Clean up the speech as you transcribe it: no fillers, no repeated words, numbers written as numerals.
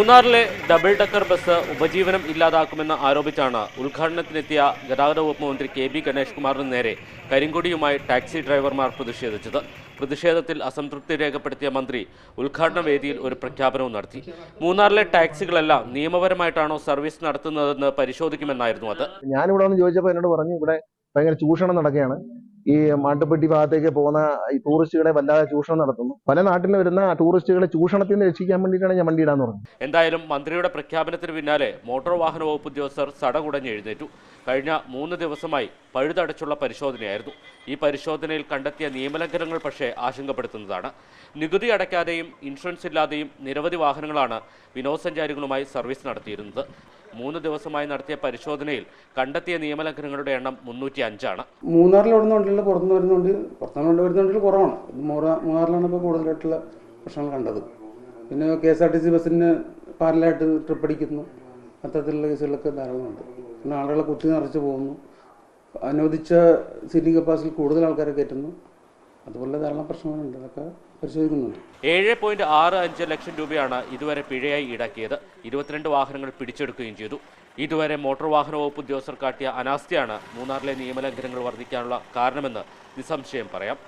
മൂന്നാറിലെ double decker bus ഉപജീവനം ഇല്ലാതാക്കുമെന്ന് ആരോപിച്ചാണ് ഉദ്ഘാടനത്തിനെത്തിയ ഗതാഗത വകുപ്പ് മന്ത്രി കെ.ബി. ഗണേഷ് കുമാറിന് നേരെ കരിങ്കൊടിയുമായി ടാക്സി ഡ്രൈവർമാർ പ്രതിഷേധിച്ചത്. പ്രതിഷേധത്തിൽ അസംതൃപ്തി രേഖപ്പെടുത്തിയ മന്ത്രി ഉദ്ഘാടന വേദിയിൽ ഒരു പ്രഖ്യാപനവും നടത്തി. മൂന്നാറിലെ ടാക്സികളെല്ലാം നിയമപരമായിട്ടാണോ സർവീസ് നടത്തുന്നതെന്ന് പരിശോധിക്കുമെന്നായിരുന്നു അത്. ഞാനിവിടെ വന്ന് ചോദിച്ചപ്പോൾ എന്നോട് പറഞ്ഞു, ഇവിടെ ഭയങ്കര ചൂഷണം നടക്കുകയാണ്. ഈ മാട്ടുപ്പെട്ടി ഭാഗത്തേക്ക് പോകുന്ന ഈ ടൂറിസ്റ്റുകളെ വല്ലാതെ ചൂഷണം നടത്തുന്നു. പല നാട്ടിൽ നിന്ന് വരുന്ന ടൂറിസ്റ്റുകളെ ചൂഷണത്തിൽ നിന്ന് രക്ഷിക്കാൻ വേണ്ടിയിട്ടാണ് ഞാൻ വണ്ടി ഇടാന്ന് പറഞ്ഞത്. എന്തായാലും മന്ത്രിയുടെ പ്രഖ്യാപനത്തിന് പിന്നാലെ മോട്ടോർ വാഹന വകുപ്പ് ഉദ്യോഗസ്ഥർ സടകുടഞ്ഞ് എഴുന്നേറ്റു. കഴിഞ്ഞ 3 ദിവസമായി പഴുതടച്ചുള്ള പരിശോധനയായിരുന്നു. ഈ പരിശോധനയിൽ കണ്ടെത്തിയ നിയമലംഘനങ്ങൾ പക്ഷേ ആശങ്കപ്പെടുത്തുന്നതാണ്. നികുതി അടയ്ക്കാതെയും ഇൻഷുറൻസ് ഇല്ലാതെയും നിരവധി വാഹനങ്ങളാണ് വിനോദസഞ്ചാരികളുമായി സർവീസ് നടത്തിയിരുന്നത്. 3 ദിവസമായി നടത്തിയ പരിശോധനയിൽ കണ്ടെത്തിയ നിയമലംഘനങ്ങളുടെ എണ്ണം 305 ആണ്. മൂന്നാറിൽ ഓടുന്നുണ്ടെങ്കിൽ പുറത്തുനിന്ന് വരുന്നുണ്ടെങ്കിൽ കുറവാണ്. മൂന്നാറിലാണ് ഇപ്പോൾ കൂടുതലായിട്ടുള്ള പ്രശ്നങ്ങൾ കണ്ടത്. പിന്നെ KSRTC ബസ്സിന് പാരലായിട്ട് ട്രിപ്പ് അടിക്കുന്നു, അത്തരത്തിലുള്ള കേസുകളൊക്കെ ധാരാളമുണ്ട്. പിന്നെ ആളുകളെ കുത്തി നിറച്ച് പോകുന്നു, അനുവദിച്ച സീറ്റിംഗ് കപ്പാസിറ്റി കൂടുതൽ ആൾക്കാരെ കയറ്റുന്നു, അതുപോലെ ധാരാളം പ്രശ്നങ്ങളുണ്ട്. അതൊക്കെ പരിശോധിക്കുന്നുണ്ട്. 7.65 ലക്ഷം രൂപയാണ് ഇതുവരെ പിഴയായി ഈടാക്കിയത്. 22 വാഹനങ്ങൾ പിടിച്ചെടുക്കുകയും ചെയ്തു. ഇതുവരെ മോട്ടോർ വാഹന വകുപ്പ് ഉദ്യോഗസ്ഥർ കാട്ടിയ അനാസ്ഥയാണ് മൂന്നാറിലെ നിയമലംഘനങ്ങൾ വർദ്ധിക്കാനുള്ള കാരണമെന്ന് നിസ്സംശയം പറയാം.